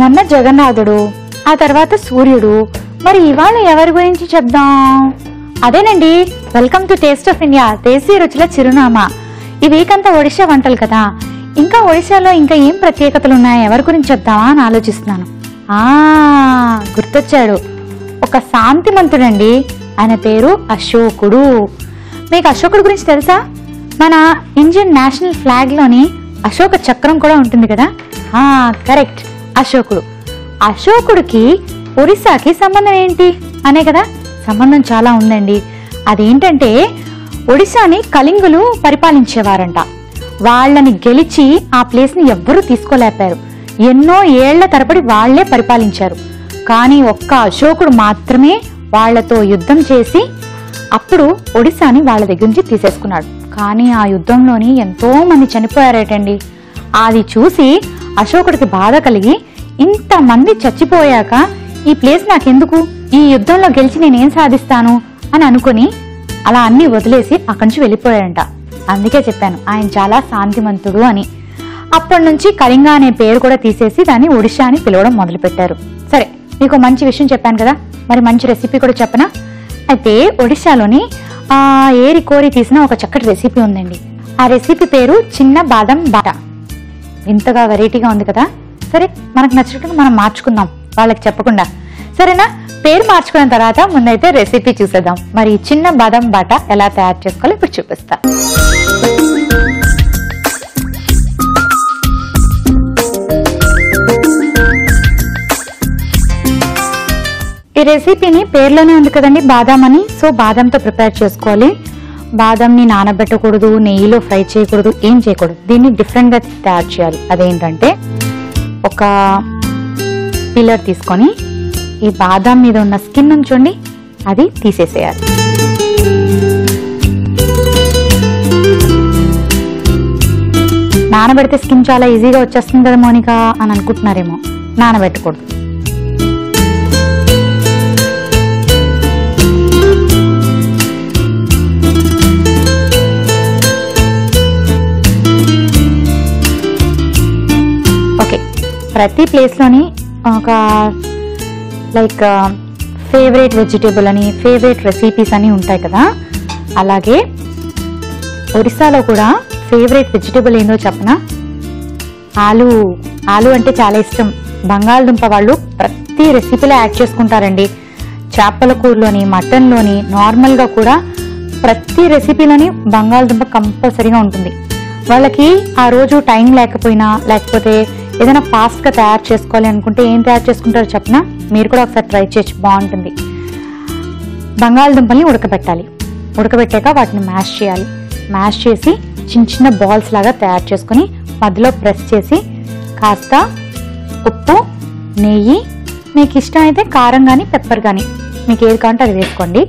మొన్న జగన్నాథుడు, ఆ తర్వాత సూర్యుడు. మరి ఇవాళ ఎవరి గురించి చెప్దాం? అదేనండి, welcome to Taste of India, దేశీ రుచుల చిరునామా. ఈ వీక్ అంతా ఒడిశా వంటలు కదా. ఇంకా ఒడిశాలో ఇంకా ఏం ప్రత్యేకతలు ఉన్నాయి, ఎవరి గురించి చెప్దామా అని ఆలోచిస్తున్నాను. గుర్తొచ్చాడు, ఒక శాంతిమంతుడండి. ఆయన పేరు అశోకుడు. మీకు అశోకుడు గురించి తెలుసా? మన ఇండియన్ నేషనల్ ఫ్లాగ్ లోని అశోక చక్రం కూడా ఉంటుంది కదా. కరెక్ట్, అశోకుడు. అశోకుడికి ఒరిస్సాకి సంబంధం ఏంటి అనే కదా. సంబంధం చాలా ఉందండి. అదేంటంటే, ఒడిశాని కళింగులు పరిపాలించేవారంట. వాళ్ళని గెలిచి ఆ ప్లేస్ ని ఎవ్వరూ తీసుకోలేపారు. ఎన్నో ఏళ్ల తరబడి వాళ్లే పరిపాలించారు. కానీ ఒక్క అశోకుడు మాత్రమే వాళ్లతో యుద్ధం చేసి అప్పుడు ఒడిశాని వాళ్ళ దగ్గర నుంచి తీసేసుకున్నాడు. కానీ ఆ యుద్ధంలోని ఎంతో మంది చనిపోయారటండి. అది చూసి అశోకుడికి బాధ కలిగి, ఇంతమంది చచ్చిపోయాక ఈ ప్లేస్ నాకెందుకు, ఈ యుద్ధంలో గెలిచి నేనేం సాధిస్తాను అని అనుకుని అలా అన్ని వదిలేసి అక్కడి నుంచి వెళ్ళిపోయాడంట. అందుకే చెప్పాను ఆయన చాలా శాంతిమంతుడు అని. అప్పటి నుంచి కళింగ అనే పేరు కూడా తీసేసి దాన్ని ఒడిశా అని పిలవడం మొదలు పెట్టారు. సరే, మీకు మంచి విషయం చెప్పాను కదా, మరి మంచి రెసిపీ కూడా చెప్పనా? అయితే ఒడిశాలోని ఏరి కోరి తీసిన ఒక చక్కటి రెసిపీ ఉందండి. ఆ రెసిపీ పేరు చిన్న బాదం బాట. ఇంతగా వెరైటీగా ఉంది కదా. సరే, మనకు నచ్చినట్టుగా మనం మార్చుకుందాం, వాళ్ళకి చెప్పకుండా. సరేనా? పేరు మార్చుకున్న తర్వాత ముందైతే రెసిపీ చూసేద్దాం. మరి చిన్న బాదం బాట ఎలా తయారు చేసుకోవాలో ఇప్పుడు చూపిస్తా. ఈ రెసిపీని పేర్లోనే ఉంది కదండి, బాదాం అని. సో బాదంతో ప్రిపేర్ చేసుకోవాలి. బాదంని నానబెట్టకూడదు, నెయ్యిలో ఫ్రై చేయకూడదు, ఏం చేయకూడదు. దీన్ని డిఫరెంట్ గా తయారు చేయాలి. అదేంటంటే, ఒక పిల్లర్ తీసుకొని ఈ బాదాం మీద ఉన్న స్కిన్ ఉంచండి, అది తీసేసేయాలి. నానబెడితే స్కిన్ చాలా ఈజీగా వచ్చేస్తుంది కదా మోనికా అని అనుకుంటున్నారేమో. నానబెట్టకూడదు. ఓకే, ప్రతి ప్లేస్లోని ఒక లైక్ ఫేవరెట్ వెజిటేబుల్ అని, ఫేవరెట్ రెసిపీస్ అని ఉంటాయి కదా. అలాగే ఒరిస్సాలో కూడా ఫేవరెట్ వెజిటేబుల్ ఏందో చెప్పనా? ఆలు. ఆలు అంటే చాలా ఇష్టం. బంగాళదుంప వాళ్ళు ప్రతి రెసిపీలో యాడ్ చేసుకుంటారండి. చేపల కూరలోని, మటన్లోని, నార్మల్గా కూడా ప్రతి రెసిపీలోని బంగాళదుంప కంపల్సరీగా ఉంటుంది. వాళ్ళకి ఆ రోజు టైం లేకపోయినా, లేకపోతే ఏదైనా ఫాస్ట్గా తయారు చేసుకోవాలి అనుకుంటే ఏం తయారు చేసుకుంటారో చెప్పనా? మీరు కూడా ఒకసారి ట్రై చేయొచ్చు, బాగుంటుంది. బంగాళదుంపల్ని ఉడకబెట్టాలి. ఉడకబెట్టాక వాటిని మ్యాష్ చేయాలి. మ్యాష్ చేసి చిన్న చిన్న బాల్స్ లాగా తయారు చేసుకుని మధ్యలో ప్రెస్ చేసి కాస్త ఉప్పు, నెయ్యి, మీకు ఇష్టమైతే కారం కానీ పెప్పర్ కానీ మీకు ఏది కావాలంటే అది వేసుకోండి.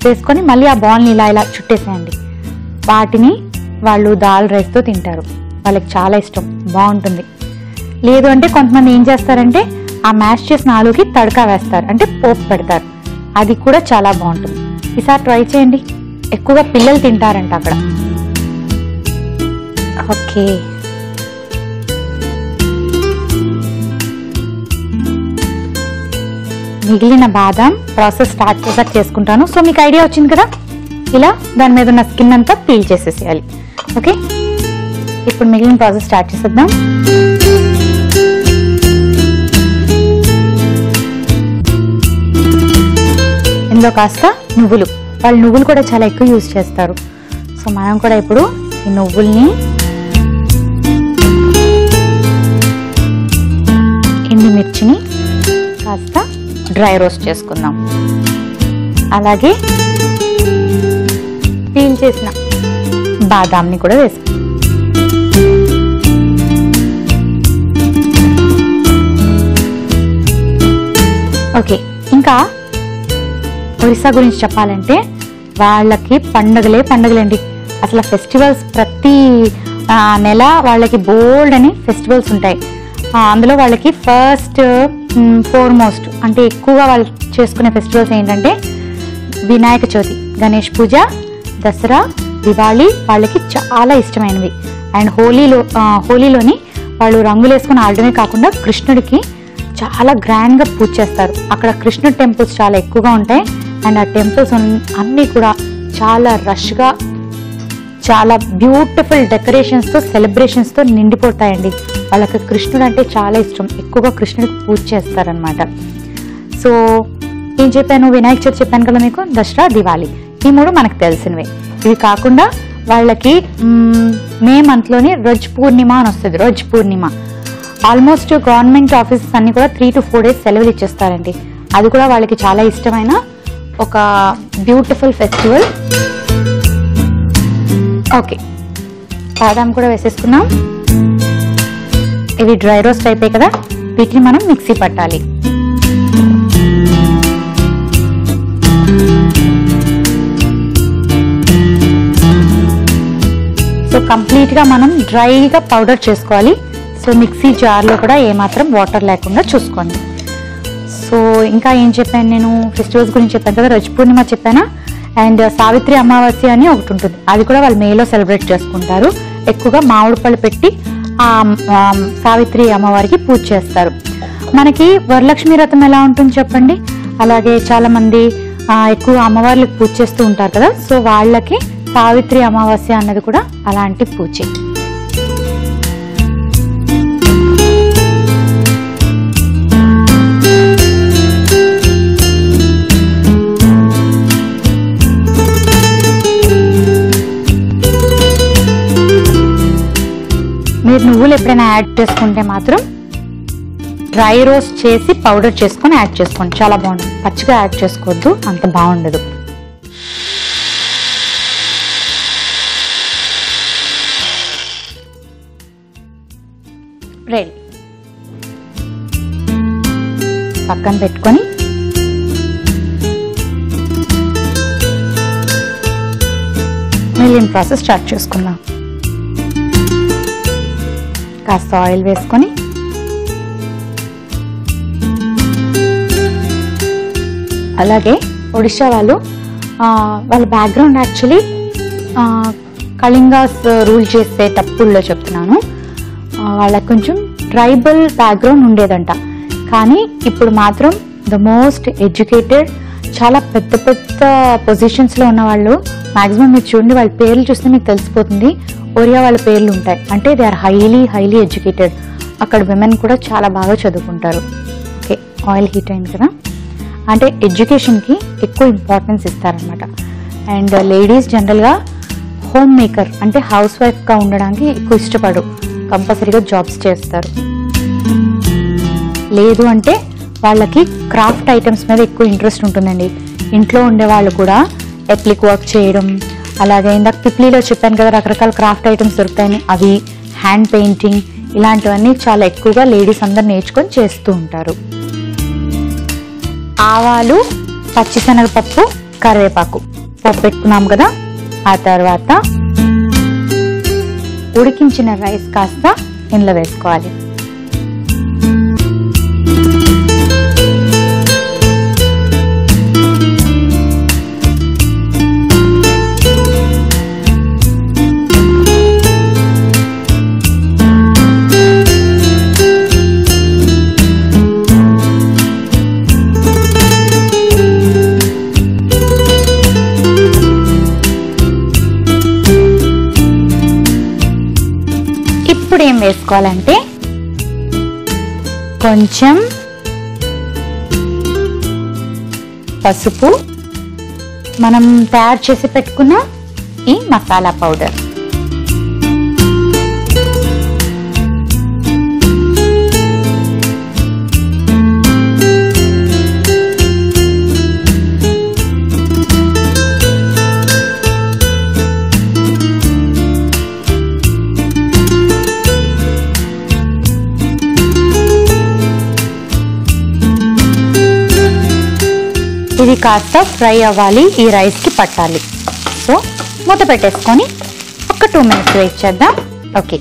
వేసుకొని మళ్ళీ ఆ బాల్ని ఇలా ఇలా చుట్టేసేయండి. వాటిని వాళ్ళు దాల్ రైస్తో తింటారు. వాళ్ళకి చాలా ఇష్టం, బాగుంటుంది. లేదు అంటే కొంతమంది ఏం చేస్తారంటే ఆ మ్యాష్ చేసిన ఆలుకి తడకా వేస్తారు, అంటే పోపు పెడతారు. అది కూడా చాలా బాగుంటుంది. ఈసారి ట్రై చేయండి. ఎక్కువగా పిల్లలు తింటారంట అక్కడ. ఓకే, మిగిలిన బాదం ప్రాసెస్ స్టార్ట్ చేసాక చేసుకుంటాను. సో మీకు ఐడియా వచ్చింది కదా, ఇలా దాని మీద ఉన్న స్కిన్ అంతా పీల్ చేసేసేయాలి. ఓకే, ఇప్పుడు మిగిలిన ప్రాసెస్ స్టార్ట్ చేసేద్దాం. ఇందులో కాస్త నువ్వులు. వాళ్ళు నువ్వులు కూడా చాలా ఎక్కువ యూజ్ చేస్తారు. సో మనం కూడా ఇప్పుడు ఈ నువ్వుల్ని, ఎండుమిర్చిని కాస్త డ్రై రోస్ట్ చేసుకుందాం. అలాగే పీల్ చేసిన బాదాంని కూడా వేసుకుందాం. ఓకే, ఇంకా ఒరిస్సా గురించి చెప్పాలంటే వాళ్ళకి పండుగలే పండుగలండి. అసలు ఫెస్టివల్స్ ప్రతి నెల వాళ్ళకి బోల్డ్ అని ఫెస్టివల్స్ ఉంటాయి. అందులో వాళ్ళకి ఫస్ట్ ఫోర్మోస్ట్ అంటే ఎక్కువగా వాళ్ళు చేసుకునే ఫెస్టివల్స్ ఏంటంటే వినాయక చవితి, గణేష్ పూజ, దసరా, దివాళీ వాళ్ళకి చాలా ఇష్టమైనవి. అండ్ హోలీలోని వాళ్ళు రంగులు వేసుకుని ఆడడమే కాకుండా కృష్ణుడికి చాలా గ్రాండ్గా పూజ చేస్తారు. అక్కడ కృష్ణుడి టెంపుల్స్ చాలా ఎక్కువగా ఉంటాయి. అండ్ ఆ టెంపుల్స్ అన్నీ కూడా చాలా రష్గా, చాలా బ్యూటిఫుల్ డెకరేషన్స్తో, సెలబ్రేషన్స్తో నిండిపోతాయండి. వాళ్ళకి కృష్ణుడు అంటే చాలా ఇష్టం, ఎక్కువగా కృష్ణుడికి పూజ చేస్తారనమాట. సో ఏం చెప్పాను, వినాయక చవితి చెప్పాను కదా మీకు, దసరా, దివాళీ, ఈ 3 మనకు తెలిసినవే. ఇవి కాకుండా వాళ్ళకి మే మంత్లోని రజ్ పూర్ణిమ అని వస్తుంది. రజ్ పూర్ణిమ ఆల్మోస్ట్ గవర్నమెంట్ ఆఫీసెస్ అన్ని కూడా 3 to 4 days సెలవులు ఇచ్చేస్తారండి. అది కూడా వాళ్ళకి చాలా ఇష్టమైన ఒక బ్యూటిఫుల్ ఫెస్టివల్. ఓకే, బాదాం కూడా వేసేసుకున్నాం. ఇవి డ్రై రోస్ట్ అయిపోయాయి కదా, వీటిని మనం మిక్సీ పట్టాలి. సో కంప్లీట్గా మనం డ్రైగా పౌడర్ చేసుకోవాలి. సో మిక్సీ జార్లో కూడా ఏమాత్రం వాటర్ లేకుండా చూసుకోండి. సో ఇంకా ఏం చెప్పాను నేను, ఫెస్టివల్స్ గురించి చెప్పాను కదా, రజ్ పూర్ణిమ చెప్పానా, అండ్ సావిత్రి అమావాస్య అని ఒకటి ఉంటుంది. అది కూడా వాళ్ళు మేలో సెలబ్రేట్ చేసుకుంటారు. ఎక్కువగా మామిడి పళ్ళు పెట్టి ఆ సావిత్రి అమ్మవారికి పూజ చేస్తారు. మనకి వరలక్ష్మి వ్రతం ఎలా ఉంటుంది చెప్పండి, అలాగే చాలా మంది ఎక్కువ అమ్మవార్లకు పూజ చేస్తూ ఉంటారు కదా. సో వాళ్ళకి సావిత్రి అమావాస్య అన్నది కూడా అలాంటి పూజే. మీరు నువ్వులు ఎప్పుడైనా యాడ్ చేసుకుంటే మాత్రం డ్రై రోస్ట్ చేసి పౌడర్ చేసుకొని యాడ్ చేసుకోండి, చాలా బాగుంటుంది. పచ్చిగా యాడ్ చేసుకోవద్దు, అంత బాగుండదు. రెడీ, పక్కన పెట్టుకొని మిగిలిన ప్రాసెస్ స్టార్ట్ చేసుకుందాం. కాస్త ఆయిల్ వేసుకొని అలాగే ఒడిశా వాళ్ళ బ్యాక్గ్రౌండ్ యాక్చువల్లీ కళింగాస్ రూల్ చేసేటప్పుడులో చెప్తున్నాను, వాళ్ళకి కొంచెం ట్రైబల్ బ్యాక్గ్రౌండ్ ఉండేదంట. కానీ ఇప్పుడు మాత్రం ద మోస్ట్ ఎడ్యుకేటెడ్, చాలా పెద్ద పెద్ద పొజిషన్స్లో ఉన్న వాళ్ళు మ్యాక్సిమం మీరు చూడండి, వాళ్ళ పేర్లు చూస్తే మీకు తెలిసిపోతుంది. ఒరియా వాళ్ళ పేర్లు ఉంటాయి అంటే దే ఆర్ హైలీ ఎడ్యుకేటెడ్. అక్కడ విమెన్ కూడా చాలా బాగా చదువుకుంటారు. ఓకే, ఆయిల్ హీట్ అయింది కదా, అంటే ఎడ్యుకేషన్కి ఎక్కువ ఇంపార్టెన్స్ ఇస్తారనమాట. అండ్ లేడీస్ జనరల్గా హోమ్ మేకర్ అంటే హౌస్ వైఫ్గా ఉండడానికి ఎక్కువ ఇష్టపడు, కంపల్సరీగా జాబ్స్ చేస్తారు. లేదు అంటే వాళ్ళకి క్రాఫ్ట్ ఐటమ్స్ మీద ఎక్కువ ఇంట్రెస్ట్ ఉంటుందండి. ఇంట్లో ఉండే వాళ్ళు కూడా ఎప్లిక్ వర్క్ చేయడం, అలాగే ఇందాక పిప్లీలో చెప్పాను కదా రకరకాల క్రాఫ్ట్ ఐటమ్స్ దొరుకుతాయని, అవి హ్యాండ్ పెయింటింగ్ ఇలాంటివన్నీ చాలా ఎక్కువగా లేడీస్ అందరు నేర్చుకొని చేస్తూ ఉంటారు. ఆవాలు, పచ్చిశనగపప్పు, కరివేపాకు పప్పు పెట్టుకున్నాం కదా. ఆ తర్వాత ఉడికించిన రైస్ కాస్త ఇందులో వేసుకోవాలి. ఇప్పుడు ఏం వేసుకోవాలంటే కొంచెం పసుపు, మనం తయారు చేసి పెట్టుకున్న ఈ మసాలా పౌడర్, ఇది కాస్త ఫ్రై అవ్వాలి, ఈ రైస్కి పట్టాలి. సో మూత పెట్టేసుకొని ఒక 2 minutes వెయిట్ చేద్దాం. ఓకే,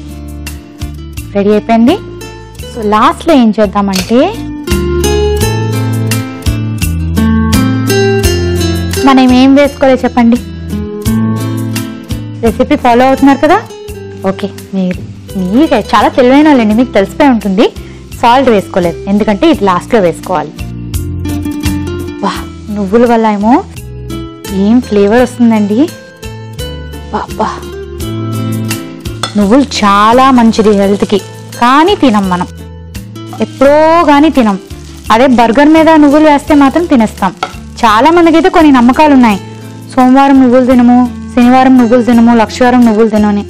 రెడీ అయిపోయింది. సో లాస్ట్లో ఏం చేద్దామంటే మనం ఏం వేసుకోవాలి చెప్పండి, రెసిపీ ఫాలో అవుతున్నారు కదా. ఓకే, మీరు చాలా తెలివైన వాళ్ళండి, మీకు తెలిసిపోయి ఉంటుంది. సాల్ట్ వేసుకోలేదు, ఎందుకంటే ఇది లాస్ట్లో వేసుకోవాలి. వా, నువ్వుల వల్ల ఏమో ఏం ఫ్లేవర్ వస్తుందండి. బాబా, నువ్వులు చాలా మంచిది హెల్త్కి, కానీ తినం మనం, ఎప్పుడో కానీ తినం. అదే బర్గర్ మీద నువ్వులు వేస్తే మాత్రం తినేస్తాం. చాలా మందికి అయితే కొన్ని నమ్మకాలు ఉన్నాయి, సోమవారం నువ్వులు తినము, శనివారం నువ్వులు తినము, లక్షవారం నువ్వులు తినని.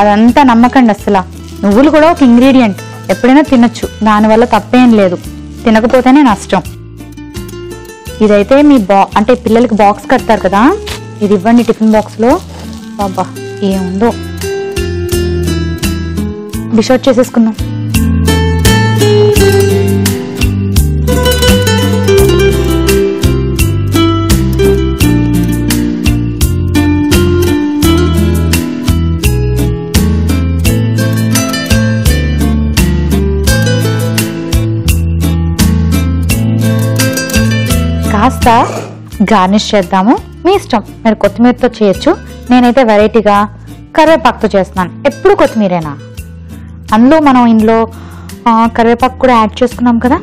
అదంతా నమ్మకండి అసలు. నువ్వులు కూడా ఒక ఇంగ్రీడియంట్, ఎప్పుడైనా తినొచ్చు, దానివల్ల తప్పేం లేదు, తినకపోతేనే నష్టం. ఇదైతే మీ అంటే పిల్లలకి బాక్స్ కడతారు కదా, ఇది ఇవ్వండి టిఫిన్ బాక్స్లో. బాబా ఏముందో. డిష్ అవుట్ చేసేసుకుందాం. కాస్త గార్నిష్ చేద్దాము, మీ ఇష్టం, మీరు కొత్తిమీరతో చేయొచ్చు. నేనైతే వెరైటీగా కరివేపాకుతో చేస్తున్నాను. ఎప్పుడు కొత్తిమీరేనా, అందులో మనం ఇందులో కరివేపాకు కూడా యాడ్ చేసుకున్నాం కదా.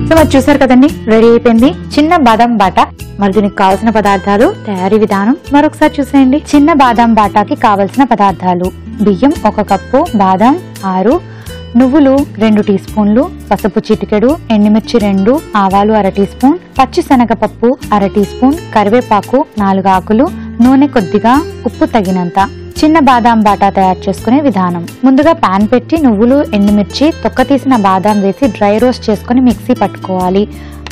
సో మరి చూసారు కదండి, రెడీ అయిపోయింది చిన్న బాదం బాటా. మరి దీనికి కావాల్సిన పదార్థాలు, తయారీ విధానం మరొకసారి చూసేయండి. చిన్న బాదం బాటాకి కావలసిన పదార్థాలు: బియ్యం 1 కప్పు, బాదం 6, నువ్వులు 2 టీ స్పూన్లు, పసుపు చిటికెడు, ఎండుమిర్చి 2, ఆవాలు 1/2 టీ స్పూన్, పచ్చి శనగపప్పు 1/2 టీ స్పూన్, కరివేపాకు 4 ఆకులు, నూనె కొద్దిగా, ఉప్పు తగినంత. చిన్న బాదాం బాటా తయారు చేసుకునే విధానం: ముందుగా పాన్ పెట్టి నువ్వులు, ఎండుమిర్చి, తొక్క తీసిన బాదాం వేసి డ్రై రోస్ట్ చేసుకుని మిక్సీ పట్టుకోవాలి.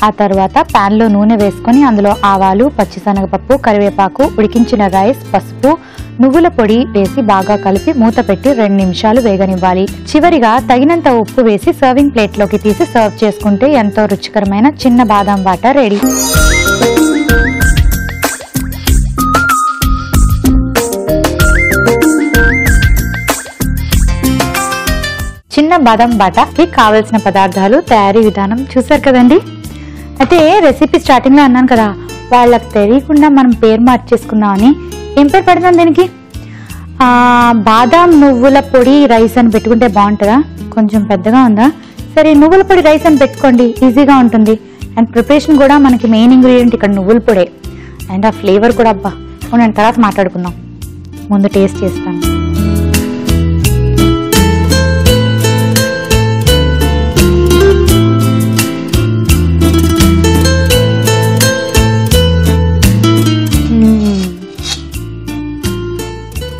ఆ తర్వాత పాన్ లో నూనె వేసుకొని అందులో ఆవాలు, పచ్చిశనగపప్పు, కరివేపాకు, ఉడికించిన రైస్, పసుపు, నువ్వుల పొడి వేసి బాగా కలిపి మూత పెట్టి 2 నిమిషాలు వేగనివ్వాలి. చివరిగా తగినంత ఉప్పు వేసి సర్వింగ్ ప్లేట్ లోకి తీసి సర్వ్ చేసుకుంటే ఎంతో రుచికరమైన చిన్న బాదం బాటా రెడీ. చిన్న బాదం బాటాకి కావలసిన పదార్థాలు, తయారీ విధానం చూసారు కదండి. అయితే రెసిపీ స్టార్టింగ్ లో అన్నాను కదా, వాళ్ళకి తెలియకుండా మనం పేరు మార్చేసుకున్నామని. ఏం పేరు పెడతాం దీనికి? బాదాం నువ్వుల పొడి రైస్ అని పెట్టుకుంటే బాగుంటుందా? కొంచెం పెద్దగా ఉందా? సరే, నువ్వుల పొడి రైస్ అని పెట్టుకోండి, ఈజీగా ఉంటుంది. అండ్ ప్రిపరేషన్ కూడా మనకి మెయిన్ ఇంగ్రీడియంట్ ఇక్కడ నువ్వుల పొడే. అండ్ ఆ ఫ్లేవర్ కూడా అబ్బా, నేను తర్వాత మాట్లాడుకుందాం, ముందు టేస్ట్ చేస్తాను.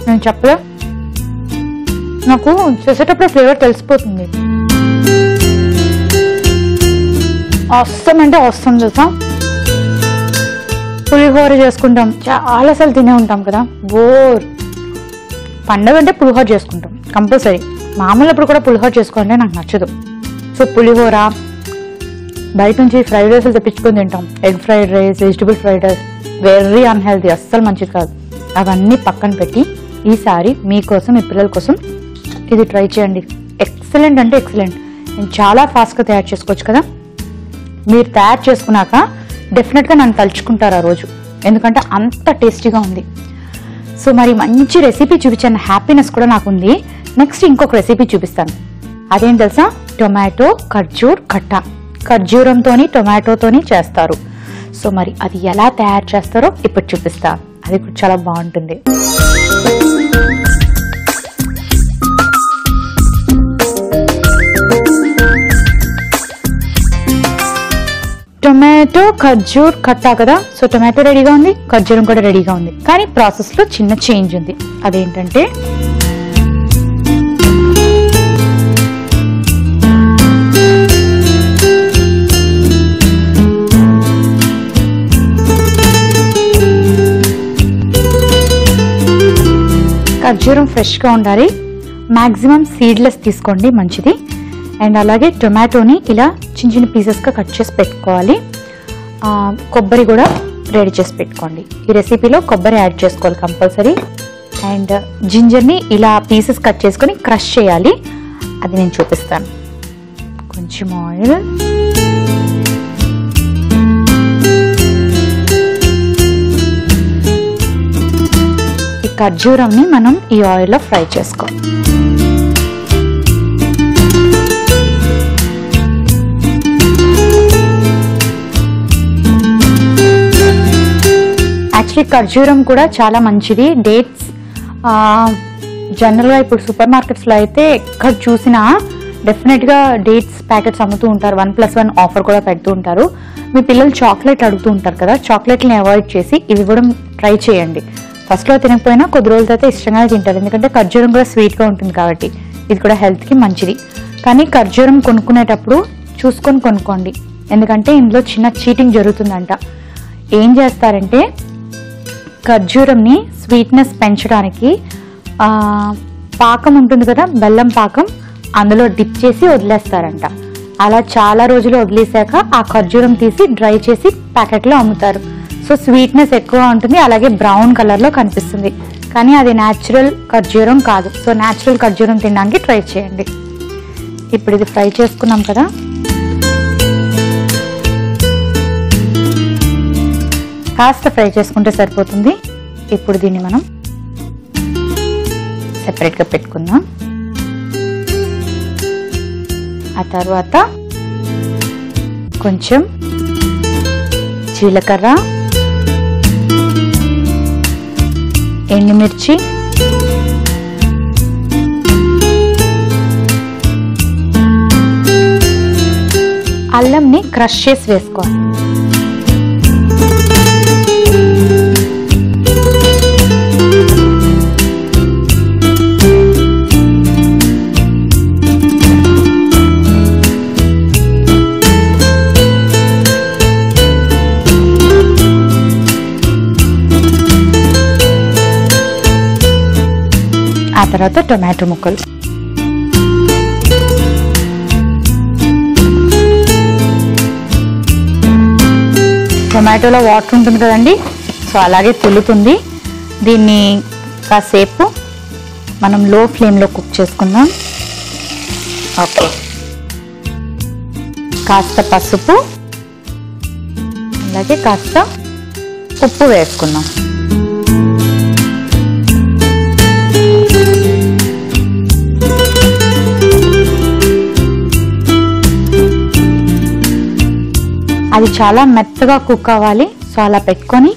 నేను చెప్పలే, నాకు చేసేటప్పుడు ఫ్లేవర్ తెలిసిపోతుంది. అవసరం అంటే అవసరం తెలుసా. పులిహోర చేసుకుంటాం, చాలాసార్లు తినే ఉంటాం కదా, బోర్. పండగ అంటే పులిహోర చేసుకుంటాం కంపల్సరీ. మామూలు కూడా పులిహోర చేసుకోవాలంటే నాకు నచ్చదు. సో పులిహోర, బయట నుంచి ఫ్రైడ్ రైస్లు తెప్పించుకొని తింటాం, egg fried rice, vegetable fried rice, very unhealthy, అస్సలు మంచిది కాదు. అవన్నీ పక్కన పెట్టి ఈసారి మీకోసం, మీ పిల్లల కోసం ఇది ట్రై చేయండి. ఎక్సలెంట్ అంటే ఎక్సలెంట్. నేను చాలా ఫాస్ట్గా తయారు చేసుకోవచ్చు కదా. మీరు తయారు చేసుకున్నాక డెఫినెట్గా నన్ను తలుచుకుంటారు ఆ రోజు, ఎందుకంటే అంత టేస్టీగా ఉంది. సో మరి మంచి రెసిపీ చూపించిన హ్యాపీనెస్ కూడా నాకు ఉంది. నెక్స్ట్ ఇంకొక రెసిపీ చూపిస్తాను. అదేం తెలుసా? టొమాటో ఖర్జూర్ ఖట్టా. ఖర్జూరంతోని టొమాటోతోని చేస్తారు. సో మరి అది ఎలా తయారు చేస్తారో ఇప్పుడు చూపిస్తాను. అది కూడా చాలా బాగుంటుంది. టొమాటో ఖర్జూర్ ఖట్టా కదా. సో టొమాటో రెడీగా ఉంది, ఖర్జూరం కూడా రెడీగా ఉంది. కానీ ప్రాసెస్ లో చిన్న చేంజ్ ఉంది. అదేంటంటే ఖర్జూరం ఫ్రెష్గా ఉండాలి. మ్యాక్సిమం సీడ్లెస్ తీసుకోండి, మంచిది. అండ్ అలాగే టొమాటోని ఇలా చిన్న చిన్న పీసెస్గా కట్ చేసి పెట్టుకోవాలి. కొబ్బరి కూడా రెడీ చేసి పెట్టుకోండి. ఈ రెసిపీలో కొబ్బరి యాడ్ చేసుకోవాలి కంపల్సరీ. అండ్ జింజర్ని ఇలా పీసెస్ కట్ చేసుకొని క్రష్ చేయాలి. అది నేను చూపిస్తాను. కొంచెం ఆయిల్, 1 ఖర్జూరంని మనం ఈ ఆయిల్లో ఫ్రై చేసుకోవాలి. యాక్చువల్లీ ఖర్జూరం కూడా చాలా మంచిది. డేట్స్ జనరల్గా ఇప్పుడు సూపర్ మార్కెట్స్లో అయితే ఎక్కడ చూసినా డెఫినెట్గా డేట్స్ ప్యాకెట్స్ అమ్ముతూ ఉంటారు. 1+1 ఆఫర్ కూడా పెడుతూ ఉంటారు. మీ పిల్లలు చాక్లెట్ అడుగుతూ ఉంటారు కదా, చాక్లెట్ని అవాయిడ్ చేసి ఇవి ఇవ్వడం ట్రై చేయండి. ఫస్ట్లో తినకపోయినా కొద్ది రోజుల తర్వాత ఇష్టంగానే తింటారు, ఎందుకంటే ఖర్జూరం కూడా స్వీట్గా ఉంటుంది కాబట్టి. ఇది కూడా హెల్త్కి మంచిది. కానీ ఖర్జూరం కొనుక్కునేటప్పుడు చూసుకొని కొనుక్కోండి, ఎందుకంటే ఇందులో చిన్న చీటింగ్ జరుగుతుందంట. ఏం చేస్తారంటే ఖర్జూరంని స్వీట్నెస్ పెంచడానికి పాకం ఉంటుంది కదా, బెల్లం పాకం, అందులో డిప్ చేసి వదిలేస్తారంట. అలా చాలా రోజులు వదిలేసాక ఆ ఖర్జూరం తీసి డ్రై చేసి ప్యాకెట్లో అమ్ముతారు. సో స్వీట్నెస్ ఎక్కువ ఉంటుంది, అలాగే బ్రౌన్ కలర్లో కనిపిస్తుంది, కానీ అది న్యాచురల్ ఖర్జూరం కాదు. సో న్యాచురల్ ఖర్జూరం తినడానికి ట్రై చేయండి. ఇప్పుడు ఇది ఫ్రై చేసుకున్నాం కదా, కాస్త ఫ్రై చేసుకుంటే సరిపోతుంది. ఇప్పుడు దీన్ని మనం సెపరేట్గా పెట్టుకుందాం. ఆ తర్వాత కొంచెం జీలకర్ర, ఎండుమిర్చి, అల్లంని క్రష్ చేసి వేసుకోవాలి. ఆ తర్వాత టొమాటో ముక్కలు, టొమాటోలో వాటర్ ఉంటుంది కదండి, సో అలాగే తుల్లుతుంది. దీన్ని కాసేపు మనం లో ఫ్లేమ్లో కుక్ చేసుకుందాం. ఓకే, కాస్త పసుపు అలాగే కాస్త ఉప్పు వేసుకుందాం. అది చాలా మెత్తగా కుక్ అవ్వాలి. సో అలా పెట్టుకొని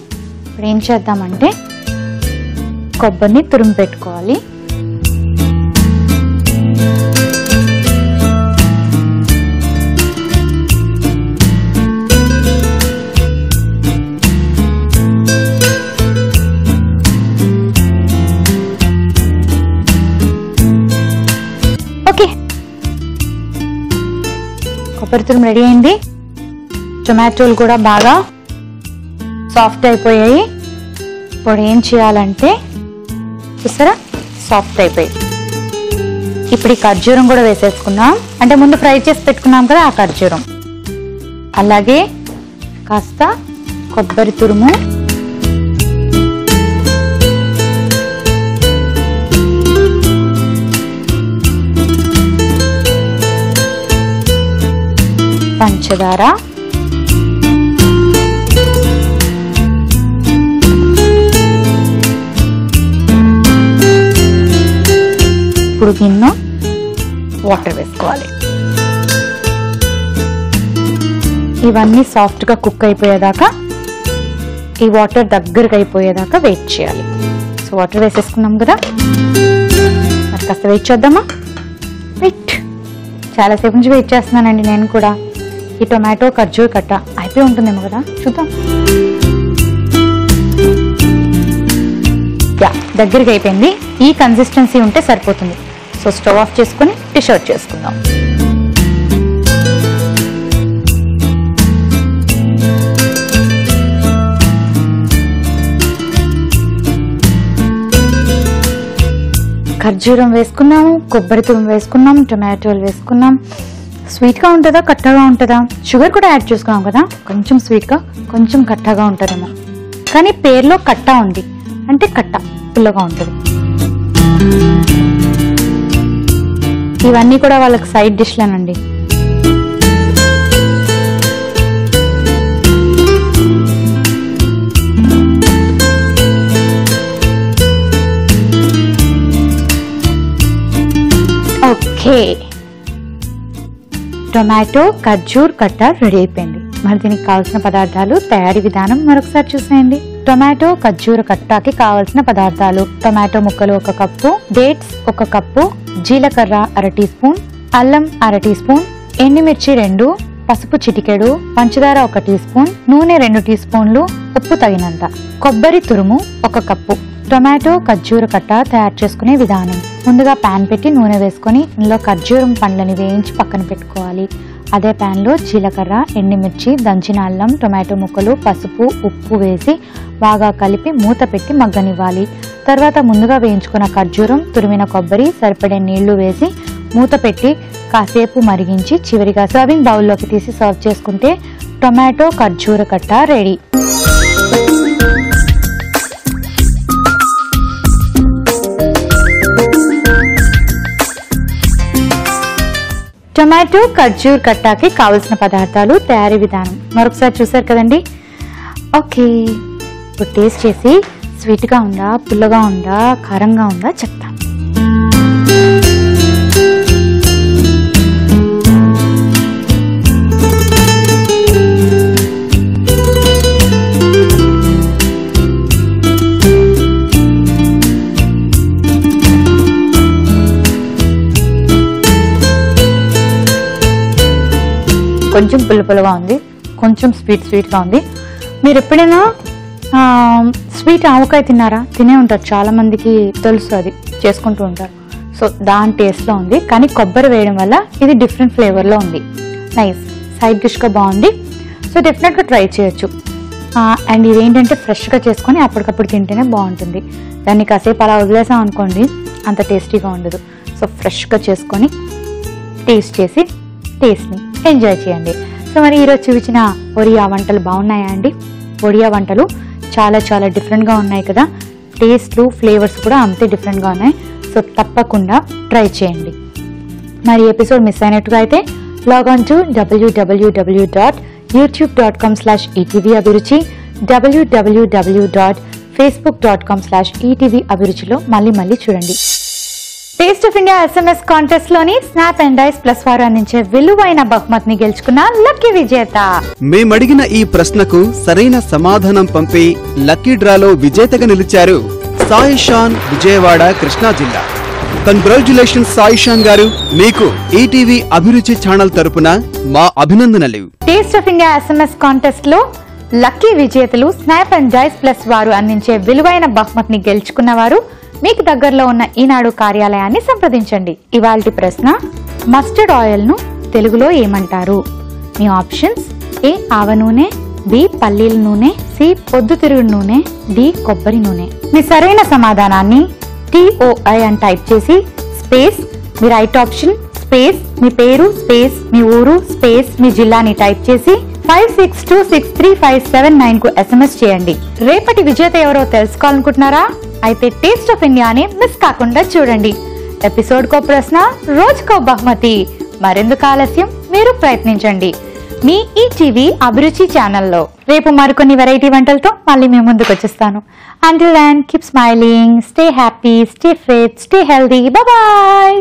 ఇప్పుడు ఏం చేద్దామంటే కొబ్బరిని తురుము పెట్టుకోవాలి. ఓకే, కొబ్బరి తురుము రెడీ అయింది. టొమాటోలు కూడా బాగా సాఫ్ట్ అయిపోయాయి. ఇప్పుడు ఏం చేయాలంటే చూసారా, సాఫ్ట్ అయిపోయి ఇప్పుడు ఈ ఖర్జూరం కూడా వేసేసుకున్నాం. అంటే ముందు ఫ్రై చేసి పెట్టుకున్నాం కదా ఆ ఖర్జూరం, అలాగే కాస్త కొబ్బరి తురుము, పంచదార, ఇప్పుడు దీన్ని వాటర్ వేసుకోవాలి. ఇవన్నీ సాఫ్ట్గా కుక్ అయిపోయేదాకా, ఈ వాటర్ దగ్గరకు అయిపోయేదాకా వెయిట్ చేయాలి. సో వాటర్ వేసేసుకున్నాం కదా, మరి కాస్త వెయిట్ చేద్దామా? వెయిట్, చాలాసేపు నుంచి వెయిట్ చేస్తున్నానండి నేను కూడా. ఈ టొమాటో ఖర్జూర్ కట్ట అయిపోయి ఉంటుందేమో కదా, చూద్దాం. యా, దగ్గరికి అయిపోయింది. ఈ కన్సిస్టెన్సీ ఉంటే సరిపోతుంది. సో స్టవ్ ఆఫ్ చేసుకుని డిష్ అవుట్ చేసుకుందాం. ఖర్జూరం వేసుకున్నాము, కొబ్బరి తురుము వేసుకున్నాం, టొమాటోలు వేసుకున్నాం. స్వీట్గా ఉంటుందా కట్టగా ఉంటుందా? షుగర్ కూడా యాడ్ చేసుకున్నాం కదా, కొంచెం స్వీట్గా కొంచెం కట్టగా ఉంటుందేమో. కానీ పేరులో కట్ట ఉంది అంటే కట్ట పుల్లగా ఉంటుంది. ఇవన్నీ కూడా వాళ్ళకి సైడ్ డిష్లేనండి. ఓకే, టొమాటో ఖర్జూర్ కట్ట రెడీ అయిపోయింది. మరి దీనికి కావాల్సిన పదార్థాలు, తయారీ విధానం మరొకసారి చూసేయండి. టొమాటో ఖర్జూర కట్టాకి కావలసిన పదార్థాలు: టొమాటో ముక్కలు 1 కప్పు, డేట్స్ 1 కప్పు, జీలకర్ర 1/2 టీ స్పూన్, అల్లం 1/2 టీ స్పూన్, ఎండుమిర్చి 2, పసుపు చిటికెడు, పంచదార 1 టీ స్పూన్, నూనె 2 టీ స్పూన్లు, ఉప్పు తగినంత, కొబ్బరి తురుము 1 కప్పు. టొమాటో ఖర్జూర కట్ట తయారు చేసుకునే విధానం: ముందుగా ప్యాన్ పెట్టి నూనె వేసుకొని ఇందులో ఖర్జూరం పండ్లని వేయించి పక్కన పెట్టుకోవాలి. అదే ప్యాన్లో జీలకర్ర, ఎండుమిర్చి, దంచిన అల్లం, టొమాటో ముక్కలు, పసుపు, ఉప్పు వేసి బాగా కలిపి మూత పెట్టి మగ్గనివ్వాలి. తర్వాత ముందుగా వేయించుకున్న ఖర్జూరం, తురిమిన కొబ్బరి, సరిపడే నీళ్లు వేసి మూత పెట్టి కాసేపు మరిగించి చివరిగా సర్వింగ్ బౌల్లోకి తీసి సర్వ్ చేసుకుంటే టొమాటో ఖర్జూర కట్ట రెడీ. టొమాటో ఖర్జూర్ కట్టాకి కావలసిన పదార్థాలు, తయారీ విధానం మరొకసారి చూసారు కదండి. ఓకే, ఇప్పుడు టేస్ట్ చేసి స్వీట్గా ఉందా, పుల్లగా ఉందా, కారంగా ఉందా చెప్తాను. కొంచెం పుల్లపుల్లగా ఉంది, కొంచెం స్వీట్గా ఉంది. మీరు ఎప్పుడైనా స్వీట్ ఆవకాయ తిన్నారా? తినే ఉంటారు, చాలా మందికి తెలుసు, అది చేసుకుంటూ ఉంటారు. సో దాని టేస్ట్లో ఉంది, కానీ కొబ్బరి వేయడం వల్ల ఇది డిఫరెంట్ ఫ్లేవర్లో ఉంది. నైస్, సైడ్ డిష్గా బాగుంది. సో డెఫినెట్గా ట్రై చేయొచ్చు. అండ్ ఇదేంటంటే ఫ్రెష్గా చేసుకొని అప్పటికప్పుడు తింటేనే బాగుంటుంది. దాన్ని కాసేపు అలా వదిలేసాం అనుకోండి, అంత టేస్టీగా ఉండదు. సో ఫ్రెష్గా చేసుకొని టేస్ట్ చేసి టేస్ట్ని ఎంజాయ్ చేయండి. సో మరి ఈరోజు చూపించిన ఒడియా వంటలు బాగున్నాయా అండి? ఒడియా వంటలు చాలా చాలా డిఫరెంట్గా ఉన్నాయి కదా, టేస్ట్లు, ఫ్లేవర్స్ కూడా అంతే డిఫరెంట్గా ఉన్నాయి. సో తప్పకుండా ట్రై చేయండి. మరి ఎపిసోడ్ మిస్ అయినట్టుగా అయితే లాగాన్ టు www.youtube.com/ETV అభిరుచి, www.facebook.com/ETV అభిరుచిలో మళ్ళీ చూడండి. Taste of India SMS contest లోని స్నాప్ అండ్ డైస్ ప్లస్ వారు అందించే విలువైన బహుమతిని గెలుచుకున్న లక్కీ విజేత. మేమడిగిన ఈ ప్రశ్నకు సరైన సమాధానం పంపి లక్కీ డ్రాలో విజేతగా నిలిచారు సాయిషాన్, విజయవాడ, కృష్ణా జిల్లా. కంగ్రాచ్యులేషన్స్ సాయిషాన్ గారు, మీకు ఈటీవీ అభిరుచి ఛానల్ తరపున మా అభినందనలు. Taste of India SMS contest లో లక్కీ విజేతలు స్నాప్ అండ్ డైస్ ప్లస్ వారు అందించే విలువైన బహుమతిని గెలుచుకున్న వారు మీకు దగ్గరలో ఉన్న ఈనాడు కార్యాలయాన్ని సంప్రదించండి. ఇవాల్టి ప్రశ్న: మస్టర్డ్ ఆయిల్ ను తెలుగులో ఏమంటారు? మీ ఆప్షన్స్: ఏ ఆవ నూనె, బి పల్లీల నూనె, సి పొద్దుతిరుగుడు నూనె, డి కొబ్బరి నూనె. మీ సరైన సమాధానాన్ని TOI అని టైప్ చేసి స్పేస్ మీ రైట్ ఆప్షన్, స్పేస్ మీ పేరు, స్పేస్ మీ ఊరు, స్పేస్ మీ జిల్లాని టైప్ చేసి 56263579 కు SMS చేయండి. రేపటి విజేత ఎవరో తెలుసుకోవాలనుకుంటున్నారా? అయితే టేస్ట్ ఆఫ్ ఇండియాని మిస్ కాకుండా చూడండి. ఎపిసోడ్ కో ప్రశ్న, రోజుకో బహుమతి. మరెందుకు ఆలస్యం, మీరు ప్రయత్నించండి మీ ఈటీవీ అభిరుచి ఛానల్లో. రేపు మరికొన్ని వెరైటీ వంటలతో మళ్ళీ మీ ముందుకు వచ్చేస్తాను. Until then, keep smiling, stay happy, stay fit, stay healthy. Bye bye.